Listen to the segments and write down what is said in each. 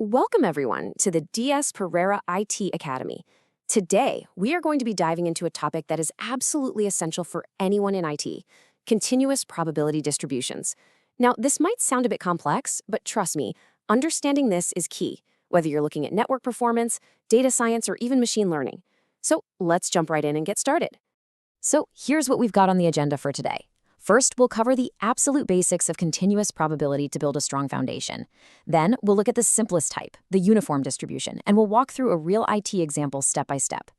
Welcome, everyone, to the DS Pereira IT Academy. Today, we are going to be diving into a topic that is absolutely essential for anyone in IT: continuous probability distributions. Now, this might sound a bit complex, but trust me, understanding this is key, whether you're looking at network performance, data science, or even machine learning. So let's jump right in and get started. So here's what we've got on the agenda for today. First, we'll cover the absolute basics of continuous probability to build a strong foundation. Then, we'll look at the simplest type, the uniform distribution, and we'll walk through a real IT example step by step.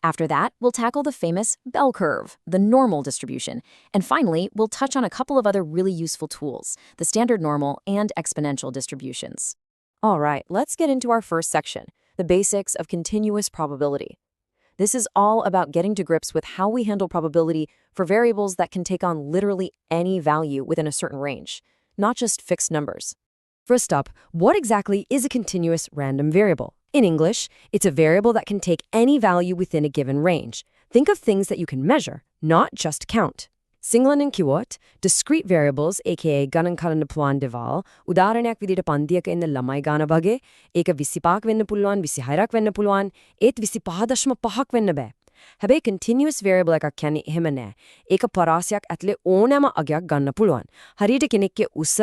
After that, we'll tackle the famous bell curve, the normal distribution. And finally, we'll touch on a couple of other really useful tools, the standard normal and exponential distributions. All right, let's get into our first section, the basics of continuous probability. This is all about getting to grips with how we handle probability for variables that can take on literally any value within a certain range, not just fixed numbers. First up, what exactly is a continuous random variable? In English, it's a variable that can take any value within a given range. Think of things that you can measure, not just count. Singlanan kiwot, discrete variables, aka ගණන්කරන්න පුළුවන් දේවල්, උදාහරණයක් විදිහට පන්තියක ඉන්න ළමයි ගාන වගේ, ඒක 25ක් වෙන්න පුළුවන්, 26ක් වෙන්න පුළුවන්, ඒත් 25.5ක් වෙන්න බෑ. හැබැයි continuous variable එකක් කියන්නේ එහෙම නෑ. ඒක පරාසයක් ඇතුලේ ඕනෑම අගයක් ගන්න පුළුවන්. හරියට කෙනෙක්ගේ උස,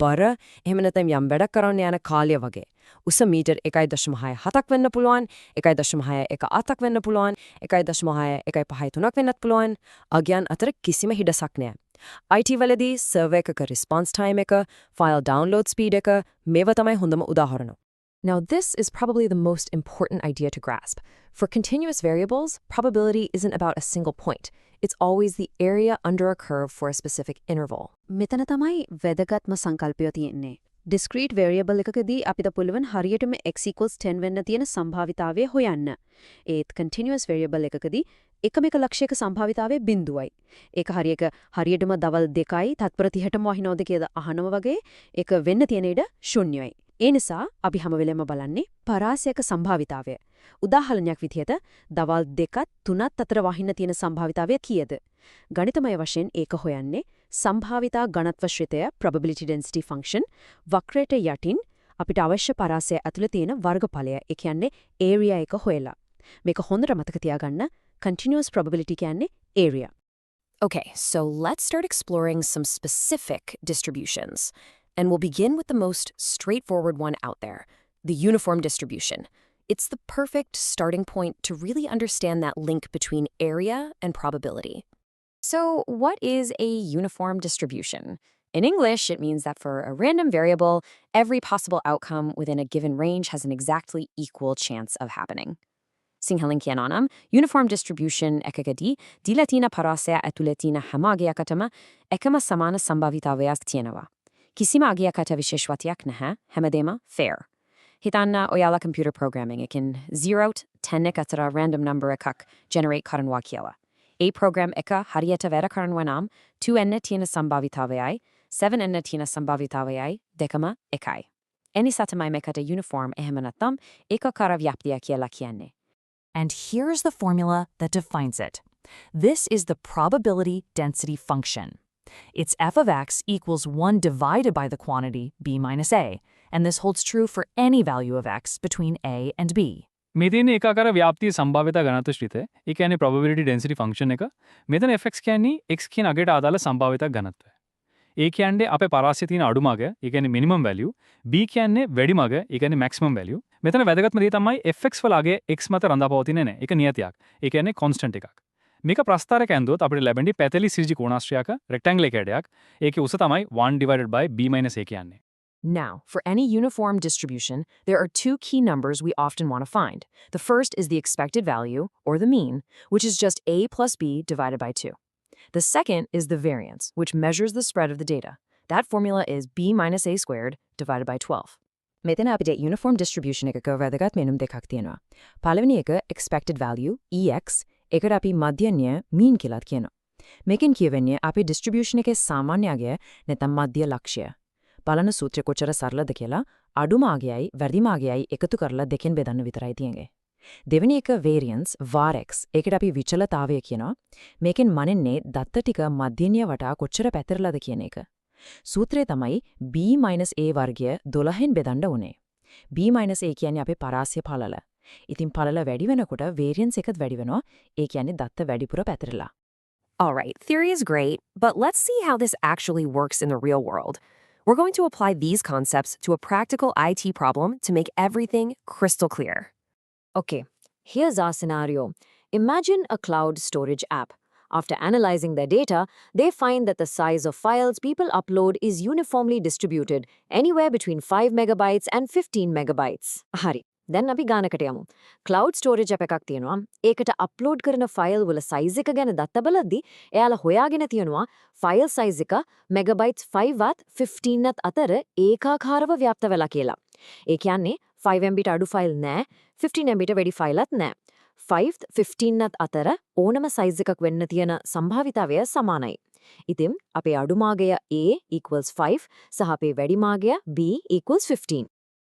බර, එහෙම නැත්නම් යම් වැඩක් කරන්න යන කාලය වගේ. උස මීටර් 1.67ක් වෙන්න පුළුවන්, 1.67ක් වෙන්න පුළුවන්, 1.63ක් වෙන්නත් පුළුවන්. අගයන් අතර කිසිම හිඩසක් නෑ. IT වලදී server එකක response time එක, file download speed එක, මේවා තමයි හොඳම උදාහරණ. Now, this is probably the most important idea to grasp. For continuous variables, probability isn't about a single point. It's always the area under a curve for a specific interval. මෙතන තමයි වැදගත්ම සංකල්පය තියෙන්නේ. Discrete variable එකකදී අපිට පුළුවන් හරියටම x equals 10 වෙන්න තියෙන සම්භාවිතාවය හොයන්න. ඒත් continuous variable එකකදී එකම එක ලක්ෂයක සම්භාවිතාවය බිඳුවයි. ඒක හරියටම දවල් 2යි තත්පර 30ටම වහිනවද කියලා අහනවා වගේ ඒක වෙන්න තියෙන ඉඩ ශුන්‍යයි. ඒ නිසා අපි හැම වෙලෙම බලන්නේ පරාසයක සම්භාවිතාවය. උදාහරණයක් විදිහට දවල් 2ත් 3ත් අතර වහින්න තියෙන සම්භාවිතාවය කීයද? ගණිතමය වශයෙන් ඒක හොයන්නේ සම්භාවිතා ඝනත්ව ශ්‍රිතය probability density function වක්‍රයට යටින් අපිට අවශ්‍ය පරාසය ඇතුළේ තියෙන වර්ගඵලය, ඒ කියන්නේ area එක හොයලා. මේක හොඳට මතක තියාගන්න, continuous probability කියන්නේ area. Okay, so let's start exploring some specific distributions. And we'll begin with the most straightforward one out there, the uniform distribution. It's the perfect starting point to really understand that link between area and probability. So, what is a uniform distribution? In English, it means that for a random variable, every possible outcome within a given range has an exactly equal chance of happening. Singhalinkiananam, uniform distribution ekagadi, dilatina parasea etuletina hamagiakatama, ekama samana sambhavitavayak tienava. කිසිම අගයකට විශේෂවතයක් නැහැ, හැමදේම fair. හිතන්න ඔයාලා computer programming එකකින් 0ට 10 එක අතර random number එකක් generate කරනවා කියලා. ඒ program එක හරියට වැඩ කරනවා නම් 2n තියෙන සම්භාවිතාවයයි 7n තියෙන සම්භාවිතාවයයි දෙකම එකයි. එනිසා තමයි මේකට uniform එහෙම නැත්නම් ඒකකාර ව්‍යාප්තිය කියලා කියන්නේ. And here's the formula that defines it. This is the probability density function. Its f of x equals 1 divided by the quantity b minus a, and this holds true for any value of x between a and b. මේ තියෙන ඒකාකාර ව්‍යාප්තිය සම්භාව්‍යතා ඝනත්ව ශ්‍රිතය. ඒ කියන්නේ probability density function එක. මෙතන fx කියන්නේ x කියන අගයට අදාළ සම්භාව්‍යතා ඝනත්වය. ඒ කියන්නේ අපේ පරාසයේ තියෙන අඩුම අගය, ඒ කියන්නේ minimum value. b කියන්නේ වැඩිම අගය, ඒ කියන්නේ maximum value. මෙතන වැදගත්ම දේ තමයි fx වල අගය x මත රඳා පවතින්නේ නැහැ. ඒක නියතයක්. ඒ කියන්නේ constant එකක්. මේක ප්‍රස්ථාරක ඇඳුවොත් අපිට ලැබෙන්නේ පැතලි සිරිජි කෝණාශ්‍රයක rectangle එකකඩයක්. ඒකේ උස තමයි 1 divided by b minus a කියන්නේ. Now, for any uniform distribution, there are two key numbers we often want to find. The first is the expected value, or the mean, which is just a plus b divided by 2. The second is the variance, which measures the spread of the data. That formula is b minus a squared divided by 12. මෙතන අපිට uniform distribution එකක වැදගත් මෙනුම් දෙකක් තියෙනවා. පළවෙනි එක expected value, ex, ඒකට අපි මධ්‍යන්‍ය mean කියලා කියනවා. මේකෙන් කියවෙන්නේ අපි distribution එකේ සාමාන්‍ය අගය නැත්නම් මධ්‍ය ලක්ෂ්‍ය. බලන සූත්‍රය කොච්චර සරලද කියලා අඩුම අගයයි වැඩිම අගයයි එකතු කරලා දෙකෙන් බෙදන්න විතරයි තියෙන්නේ. දෙවෙනි එක variance var x. ඒකට අපි විචලතාවය කියනවා. මේකෙන් මනින්නේ දත්ත ටික මධ්‍යන්‍ය වටා කොච්චර පැතිරලාද කියන එක. සූත්‍රය තමයි b - a වර්ගය 12න් බෙදන්න ඕනේ. B-A කියන්නේ අපේ පරාසය පළල. ඉතින් පළල වැඩි වෙනකොට variance එකත් වැඩි වෙනවා. ඒ කියන්නේ දත්ත වැඩිපුර පැතිරලා. All right, theory is great, but let's see how this actually works in the real world. We're going to apply these concepts to a practical IT problem to make everything crystal clear. Okay, here's our scenario. Imagine a cloud storage app. After analyzing their data, they find that the size of files people upload is uniformly distributed, anywhere between 5 megabytes and 15 megabytes. Hari. දැන් අපි ගානකට යමු. Cloud storage app එකක් තියෙනවා. ඒකට upload කරන file වල size එක ගැන දත්ත බලද්දි එයාලා හොයාගෙන තියෙනවා file size එක megabytes 5වත් 15ත් අතර ඒකාකාරව ව්‍යාප්ත වෙලා කියලා. ඒ කියන්නේ 5 MB ට අඩු file නෑ, 15 MB ට වැඩි file ත් නෑ. 5th 15ත් අතර ඕනම size එකක් වෙන්න තියෙන සම්භාවිතාවය සමානයි. ඉතින් අපේ අඩු මාගය A equals 5 සහ අපේ වැඩි මාගය B equals 15.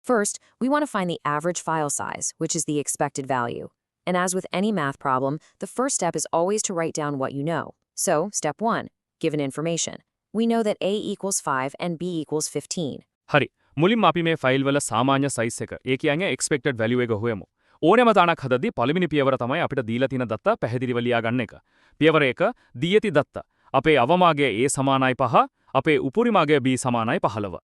First, we want to find the average file size, which is the expected value. And as with any math problem, the first step is always to write down what you know. So, step 1, given information. We know that A equals 5 and B equals 15. හරි. මුලින්ම අපි මේ file වල සාමාන්‍ය size එක, ඒ කියන්නේ expected value එක හොයමු. ඕනෑම තාණක් හදද්දී පළවෙනි පියවර තමයි අපිට දීලා තියෙන දත්ත පැහැදිලිව ලියා ගන්න එක. පියවර 1 දී ඇති දත්ත. අපේ අවමාගය A සමානයි 5, අපේ උපරිමාගය B සමානයි 15.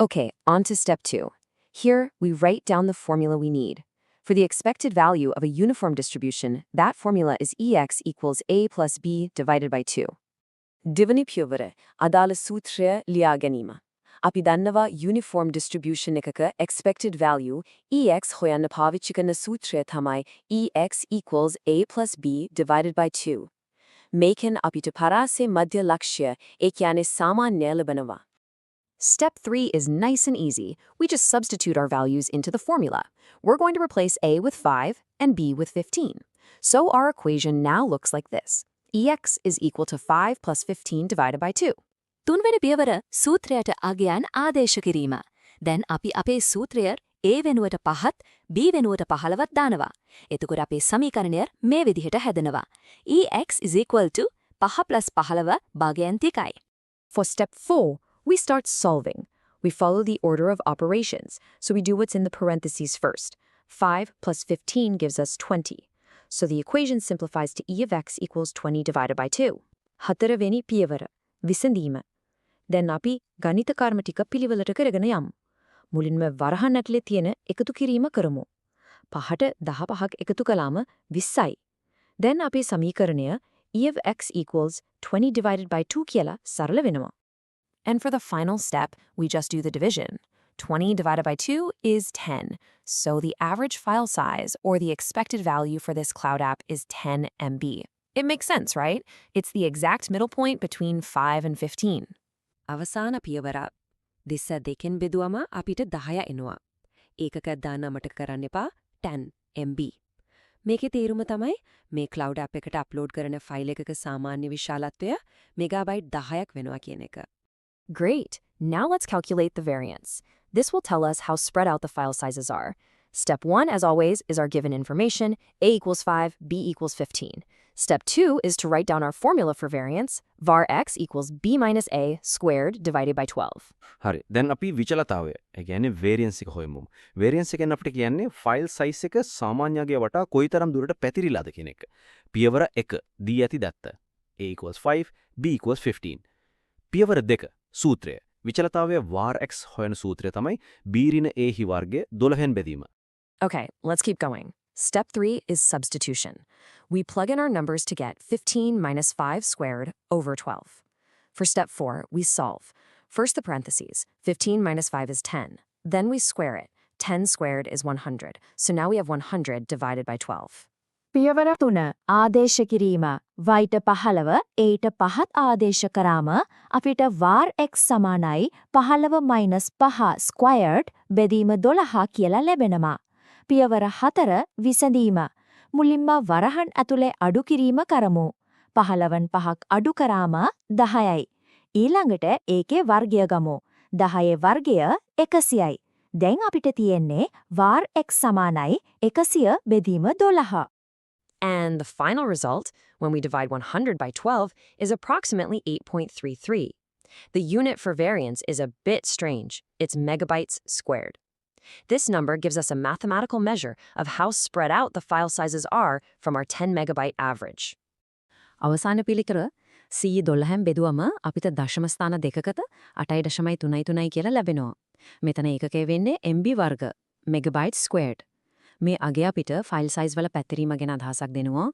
Okay, on to step 2. Here, we write down the formula we need. For the expected value of a uniform distribution, that formula is EX equals A plus B divided by 2. Divani piyavara, adala sutraya liya ganima. Api dannawa uniform distribution ekaka expected value EX hoyanna pavichchi karna sutraya thamai EX equals A plus B divided by 2. Mekan apita parase madhya lakshya e kyane samanya labanawa. Step 3 is nice and easy. We just substitute our values into the formula. We're going to replace A with 5 and B with 15. So our equation now looks like this. EX is equal to 5 plus 15 divided by 2. තුන්වෙනි පියවර සූත්‍රයට අගයන් ආදේශ කිරීම. දැන් අපි අපේ සූත්‍රය A වෙනුවට 5ත් B වෙනුවට 15ත් දානවා. එතකොට අපේ සමීකරණය මේ විදිහට හැදෙනවා. EX is equal to 5 plus 15 භාගයන් 2යි. For step 4, we start solving. We follow the order of operations, so we do what's in the parentheses first. 5 plus 15 gives us 20. So the equation simplifies to E of X equals 20 divided by 2. හතරවෙනි පියවර විසඳීම. දැන් අපි ගණිත කර්ම ටික පිළිවෙලට කරගෙන යමු. මුලින්ම වරහන් ඇතුලේ තියෙන එකතු කිරීම කරමු. 5ට 15ක් එකතු කළාම 20යි. දැන් අපේ සමීකරණය E of X equals 20 divided by 2 කියලා සරල වෙනවා. And for the final step, we just do the division. 20 divided by 2 is 10. So the average file size, or the expected value for this cloud app, is 10 MB. It makes sense, right? It's the exact middle point between 5 and 15. අවසාන පියවර. දිස්ස දෙකෙන් බෙදුවම අපිට 10 එනවා. ඒකක දාන්න මතක කරන්න එපා 10 MB. මේකේ තේරුම තමයි මේ cloud app එකට upload කරන ෆයිල් එකක සාමාන්‍ය විශාලත්වය මෙගාබයිට් 10ක් වෙනවා කියන එක. Great. Now let's calculate the variance. This will tell us how spread out the file sizes are. Step 1, as always, is our given information, A equals 5, B equals 15. Step 2 is to write down our formula for variance, var x equals b minus a squared divided by 12. හරි. දැන් අපි විචලතාවය, ඒ කියන්නේ variance එක හොයමු. variance එකෙන් අපිට කියන්නේ file size එක සාමාන්‍යගේ වටා කොයිතරම් දුරට පැතිරිලාද කියන එක. පියවර 1 දී ඇති දත්ත. A equals 5, B equals 15. පියවර 2 සූත්‍රය. විචලතාවය var x හොයන සූත්‍රය තමයි b ඍණ a හි වර්ගය 12න් බෙදීම. Okay, let's keep going. Step 3 is substitution. We plug in our numbers to get 15 minus 5 squared over 12. For step 4, we solve. First the parentheses. 15 minus 5 is 10. Then we square it. 10 squared is 100. So now we have 100 divided by 12. පියවර 3 ආදේශ කිරීම. y ට 15 a ට 5ත් ආදේශ කරාම අපිට var x සමානයි 15 minus 5 squared බෙදීම 12 කියලා ලැබෙනවා. පියවර 4 විසඳීම. මුලින්ම වරහන් ඇතුලේ අඩු කිරීම කරමු. 15න් 5ක් අඩු කරාම 10යි. ඊළඟට ඒකේ වර්ගය ගමු. 10ේ වර්ගය 100යි. දැන් අපිට තියෙන්නේ var x සමානයි 100 බෙදීම 12. And the final result, when we divide 100 by 12, is approximately 8.33. The unit for variance is a bit strange. It's megabytes squared. This number gives us a mathematical measure of how spread out the file sizes are from our 10 megabyte average. අවසාන පිළිකර 112න් බෙදුවම අපිට දශම ස්ථාන දෙකකට 8.33 කියලා ලැබෙනවා. මෙතන ඒකකය වෙන්නේ MB වර්ග megabyte squared. මේ අගය අපිට ෆයිල් සයිස් වල පැතිරීම ගැන අදහසක් දෙනවා.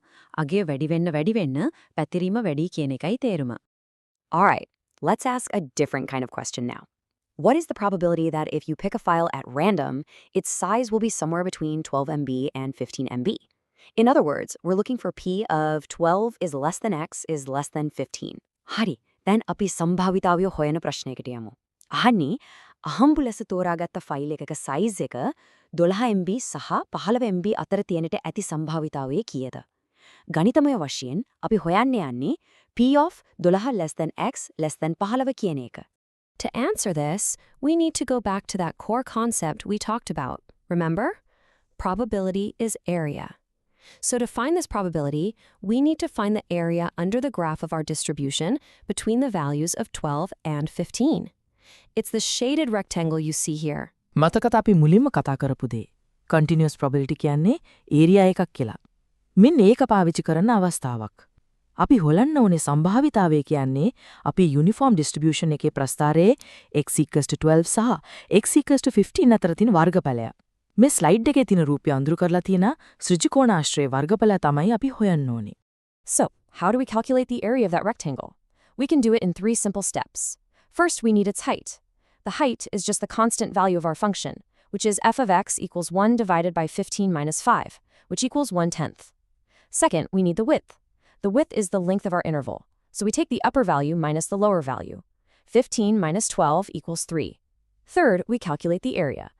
අගය වැඩි වෙන්න පැතිරීම වැඩි කියන එකයි තේරුම. Alright, let's ask a different kind of question now. What is the probability that if you pick a file at random, its size will be somewhere between 12 MB and 15 MB? In other words, we're looking for P of 12 is less than X is less than 15. Hari, then අපි සම්භාවිතාවය හොයන ප්‍රශ්නයකට යමු. අහන්නේ අහම්බු ලෙස තෝරාගත්ත file එකක size එක 12 MB සහ 15 MB අතර තියෙනට ඇති සම්භාවිතාවය කීයද? ගණිතමය වශයෙන් අපි හොයන්න යන්නේ P of 12 less than X less than 15 කියන එක. To answer this, we need to go back to that core concept we talked about. Remember? Probability is area. So to find this probability, we need to find the area under the graph of our distribution between the values of 12 and 15. It's the shaded rectangle you see here. මතකද අපි මුලින්ම කතා කරපු දේ. Continuous probability කියන්නේ area එකක් කියලා. මෙන්න ඒක පාවිච්චි කරන අවස්ථාවක්. අපි හොලන්න ඕනේ සම්භාවිතාවය කියන්නේ අපි යුනිෆෝම් ඩිස්ට්‍රිබියුෂන් එකේ ප්‍රස්ථාරයේ x = 12 සහ x = 15 අතර තියෙන වර්ගඵලය. මේ ස්ලයිඩ් එකේ තියෙන රූපය අඳුරු කරලා තියෙන ත්‍රිජ්‍යාකෝණාශ්‍රයේ වර්ගඵලය තමයි අපි හොයන්න ඕනේ. So, how do we calculate the area of that rectangle? We can do it in 3 simple steps. First, we need its height. The height is just the constant value of our function, which is f of x equals 1 divided by 15 minus 5, which equals 1/10. Second, we need the width. The width is the length of our interval, so we take the upper value minus the lower value. 15 minus 12 equals 3. Third, we calculate the area.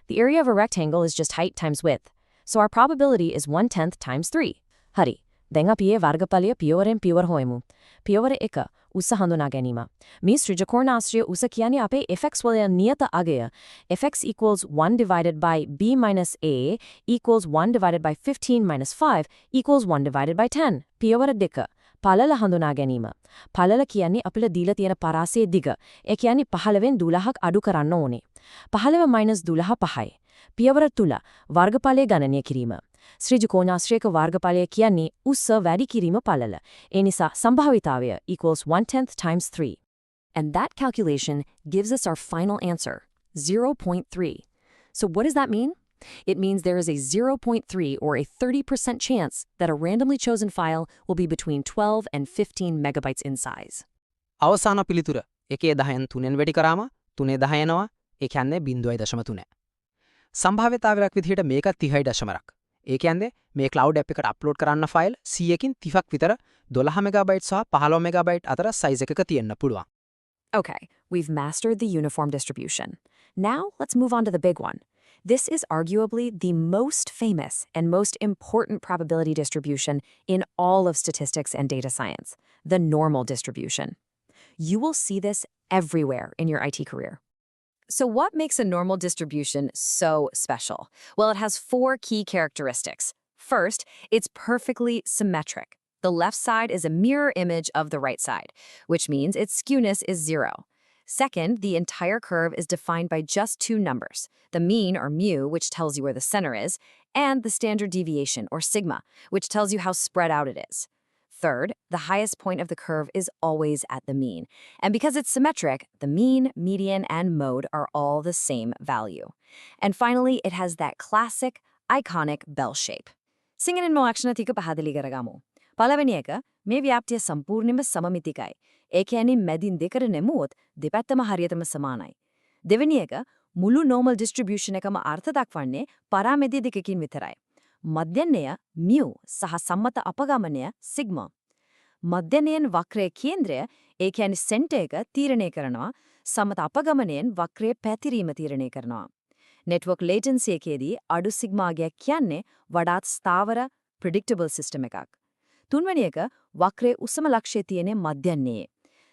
The area of a rectangle is just height times width, so our probability is 1/10 times 3. Hari, දැන් අපි ඒ වර්ගඵලය පියවරෙන් පියවර හොයමු. පියවර 1 උස හඳුනා ගැනීම. මේ ත්‍රිජ්‍යාකෝණාශ්‍රය උස කියන්නේ අපේ fx වල නියත අගය. fx equals 1 divided by b minus a equals 1 divided by 15 minus 5 equals 1 divided by 10. පියවර 2 පළල හඳුනා ගැනීම. පළල කියන්නේ අපිට දීලා තියෙන පරාසයේ දිග. ඒ කියන්නේ 15න් 12ක් අඩු කරන්න ඕනේ. 15 minus 12 5යි. පියවර 3 වර්ගඵලය ගණනය කිරීම. ත්‍රිජ්‍යාකෝණාශ්‍රයක වර්ගඵලය කියන්නේ උස වැඩි කිරීම පළල. ඒ නිසා සම්භාවිතාවය equals 1/10 times 3. And that calculation gives us our final answer, 0.3. So what does that mean? It means there is a 0.3 or a 30% chance that a randomly chosen file will be between 12 and 15 megabytes in size. අවසාන පිළිතුර 1.10න් 3ෙන් වැඩි කරාම 3.10 එනවා. ඒ කියන්නේ 0.3. සම්භාව්‍යතාවයක් විදිහට මේක 30.ක්. ඒ කියන්නේ මේ cloud app එකට අප්ලෝඩ් කරන්න ෆයිල් 100කින් 30ක් විතර 12 MB සහ 15 MB අතර size එකක තියෙන්න පුළුවන්. Okay, we've mastered the uniform distribution. Now let's move on to the big one. This is arguably the most famous and most important probability distribution in all of statistics and data science, the normal distribution. You will see this everywhere in your IT career. So what makes a normal distribution so special? Well, it has 4 key characteristics. First, it's perfectly symmetric. The left side is a mirror image of the right side, which means its skewness is 0. Second, the entire curve is defined by just 2 numbers, the mean, or mu, which tells you where the center is, and the standard deviation, or sigma, which tells you how spread out it is. Third, the highest point of the curve is always at the mean. And because it's symmetric, the mean, median, and mode are all the same value. And finally, it has that classic, iconic bell shape. Singin mo action tika pahadili garagamu. Palavani එක මේ ව්‍යාප්තිය සම්පූර්ණයෙන්ම සමමිතිකයි. ඒ කියන්නේ මැදින් දෙකට නෙමුවොත් දෙපැත්තම හරියටම සමානයි. දෙවෙනි එක මුළු normal distribution එකම අර්ථ දක්වන්නේ පරාමෙදී දෙකකින් විතරයි. මධ්‍යන්නය mu සහ සම්මත අපගමනය sigma. මධ්‍යනයෙන් වක්‍රයේ කේන්ද්‍රය ඒ කියන්නේ center එක තීරණය කරනවා. සම්මත අපගමනයෙන් වක්‍රයේ පැතිරීම තීරණය කරනවා. network latency එකේදී අඩු sigma ගයක් කියන්නේ වඩාත් ස්ථාවර predictable system එකක්. තුන්වෙනි එක වක්‍රයේ උසම ලක්ෂ්‍යය තියෙන මධ්‍යන්නයේ.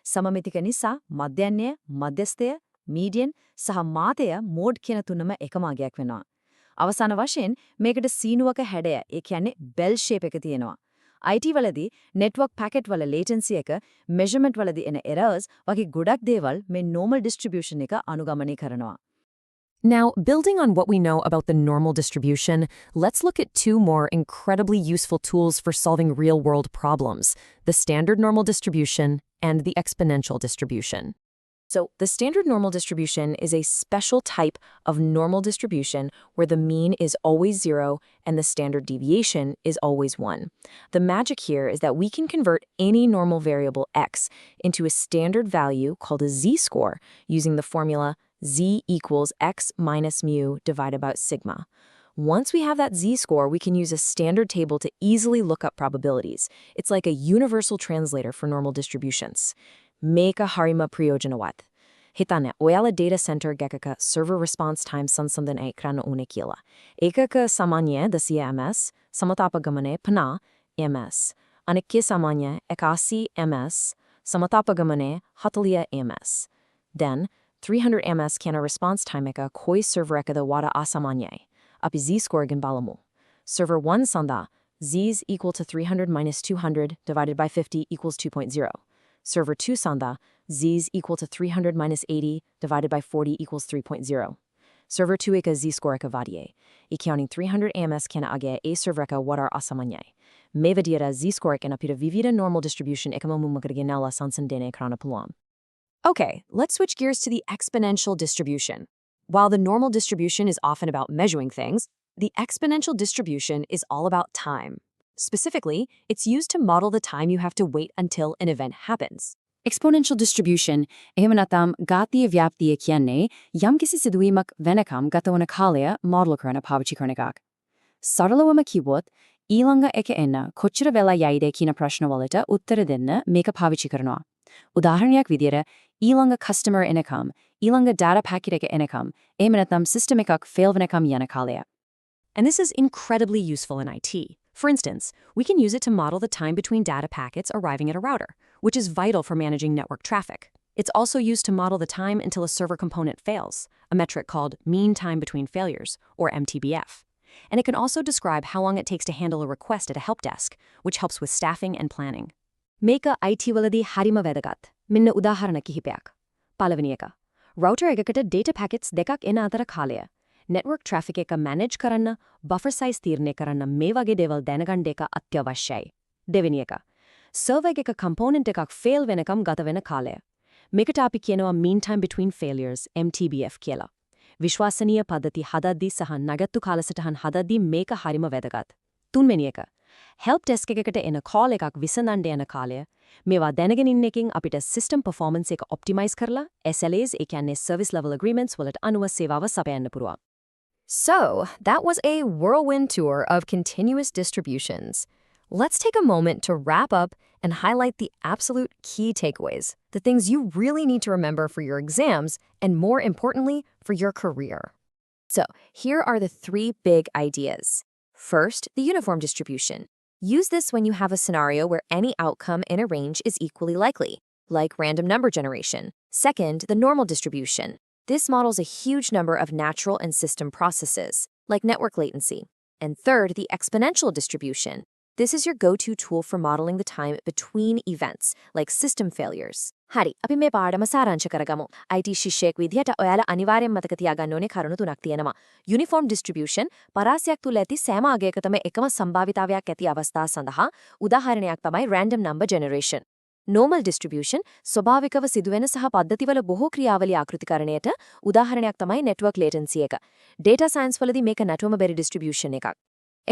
සමමිතික නිසා මධ්‍යන්නය, මධ්‍යස්ථය, median සහ මාතය mode කියන තුනම එකම අගයක් වෙනවා. අවසාන වශයෙන් මේකට සීනුවක හැඩය, ඒ කියන්නේ bell shape එක තියෙනවා. IT වලදී network packet වල latency එක, measurement වලදී එන errors වගේ ගොඩක් දේවල් මේ normal distribution එක අනුගමනය කරනවා. Now, building on what we know about the normal distribution, let's look at two more incredibly useful tools for solving real-world problems: the standard normal distribution and the exponential distribution. So, the standard normal distribution is a special type of normal distribution where the mean is always 0 and the standard deviation is always 1. The magic here is that we can convert any normal variable x into a standard value called a z-score using the formula z equals x minus mu divided by sigma. Once we have that z-score, we can use a standard table to easily look up probabilities. It's like a universal translator for normal distributions. Meka harima priyojanawat. Hitane, oyala data center gekaka server response time sansandan ekran une kila. Ekaka samanye the CMS, samatapagamane pana MS. Anike samanye ekasi MS, samatapagamane hatalia MS. Then, 300 ms kana response time eka koi server eka the wada asamanye. Api z-score gan balamu. Server 1 sanda, z is equal to 300 minus 200 divided by 50 equals 2.0. Server 2 sanda, z is equal to 300 minus 80 divided by 40 equals 3.0. Server 2 eka z-score eka vadie. I counting 300 ms kana age a server eka wadar asamanye. Mevadira z-score eka napira vivida normal distribution eka mamumagrigenala sansandene krana pulam. Okay, let's switch gears to the exponential distribution. While the normal distribution is often about measuring things, the exponential distribution is all about time. Specifically, it's used to model the time you have to wait until an event happens. Exponential distribution, ehemanatam gatiya vyaptiya kyanne, yam kisi siduimak venakam gatawana kalya model karana pavichikarnagak. Saralawama kibot, ilanga eke enna, kochira vela yaide kina prashnawalita uttaradinna meka pavichikarnoa. Udaharnyak vidyara, ilanga customer enakam, ilanga data packet eke enakam, ehemanatam systemikak failvenakam yanakalya. And this is incredibly useful in IT. For instance, we can use it to model the time between data packets arriving at a router, which is vital for managing network traffic. It's also used to model the time until a server component fails, a metric called mean time between failures, or MTBF. And it can also describe how long it takes to handle a request at a help desk, which helps with staffing and planning. Meka IT waladi harima vedagat, minna udaharana kihipeak. Palavanieka. Router egakata data packets dekak ena atara khalaya. Network traffic eka manage karanna, buffer size tirne karanna mevage deval danagandeka atyavashyai. Devinieka. Server eka component ekak fail venakam gata vena khalaya. Mekata api kiyenawa mean time between failures, MTBF kiyala. Vishwasaniya paddati hadaddi saha nagattu kalasatahan hadaddi meka harima vedagat. Tunmenieka. Help desk ekakata ena call ekak visanande ena khalaya. Mewa දැනගෙන ඉන්න එකෙන් අපිට system performance එක optimize කරලා SLAs ඒ කියන්නේ service level agreements වලට අනුව සේවාව සපයන්න පුළුවන්. So, that was a whirlwind tour of continuous distributions. Let's take a moment to wrap up and highlight the absolute key takeaways, the things you really need to remember for your exams and, more importantly, for your career. So, here are the 3 big ideas. First, the uniform distribution. Use this when you have a scenario where any outcome in a range is equally likely, like random number generation. Second, the normal distribution. This models a huge number of natural and system processes, like network latency. And third, the exponential distribution. This is your go-to tool for modeling the time between events, like system failures. Hari, අපි මේ පාඩම සාරාංශ කරගමු. IT ශිෂ්‍යයෙක් විදිහට ඔයාලා අනිවාර්යෙන් මතක තියාගන්න ඕනේ කරුණු 3ක් තියෙනවා. Uniform distribution පරාසයක් තුල ඇති සෑම අගයකටම එකම සම්භාවිතාවයක් ඇති අවස්ථා සඳහා උදාහරණයක් තමයි random number generation. Normal distribution ස්වභාවිකව සිදුවෙන සහ පද්ධතිවල බොහෝ ක්‍රියාවලිය ආකෘතිකරණයට උදාහරණයක් තමයි network latency එක. Data science වලදී මේක නැටුවම බැරි distribution එකක්.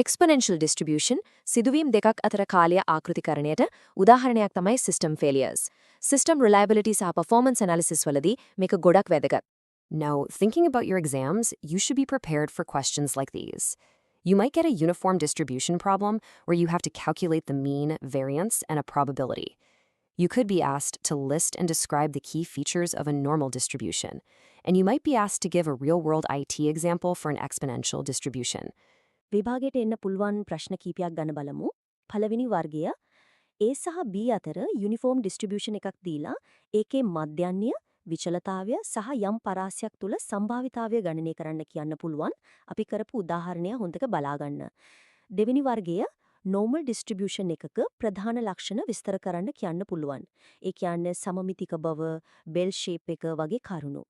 Exponential distribution සිදුවීම් දෙකක් අතර කාලය ආකෘතිකරණයට උදාහරණයක් තමයි system failures. System reliability සහ performance analysis වලදී මේක ගොඩක් වැදගත්. Now, thinking about your exams, you should be prepared for questions like these. You might get a uniform distribution problem where you have to calculate the mean, variance, and a probability. You could be asked to list and describe the key features of a normal distribution, and you might be asked to give a real-world IT example for an exponential distribution. විභාගයට එන්න පුළුවන් ප්‍රශ්න කීපයක් ගන්න බලමු. පළවෙනි වර්ගය A සහ B අතර යුනිෆෝම් ඩිස්ට්‍රිබියුෂන් එකක් දීලා ඒකේ මධ්‍යන්‍ය විචලතාවය සහ යම් පරාසයක් තුල සම්භාවිතාවය ගණනය කරන්න කියන්න පුළුවන්. අපි කරපු උදාහරණය හොඳට බලා ගන්න. දෙවෙනි වර්ගය normal distribution එකක ප්‍රධාන ලක්ෂණ විස්තර කරන්න කියන්න පුළුවන්. ඒ කියන්නේ සමමිතික බව, bell shape එක වගේ කරුණු.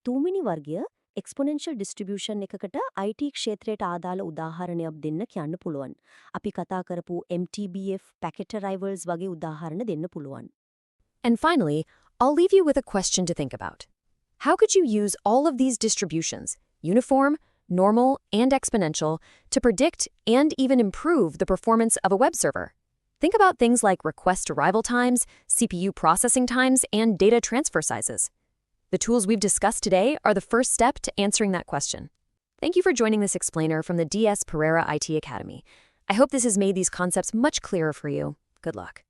තුන්වෙනි වර්ගය එක්ස්පොනෙන්ෂල් ඩිස්ට්‍රිබියුෂන් එකකට IT ක්ෂේත්‍රයට ආදාළ උදාහරණයක් දෙන්න කියන්න පුළුවන්. අපි කතා කරපු MTBF, packet arrivals වගේ උදාහරණ දෙන්න පුළුවන්. And finally, I'll leave you with a question to think about. How could you use all of these distributions, uniform, normal, and exponential, to predict and even improve the performance of a web server? Think about things like request arrival times, CPU processing times, and data transfer sizes. The tools we've discussed today are the first step to answering that question. Thank you for joining this explainer from the DS Pereira IT Academy. I hope this has made these concepts much clearer for you. Good luck.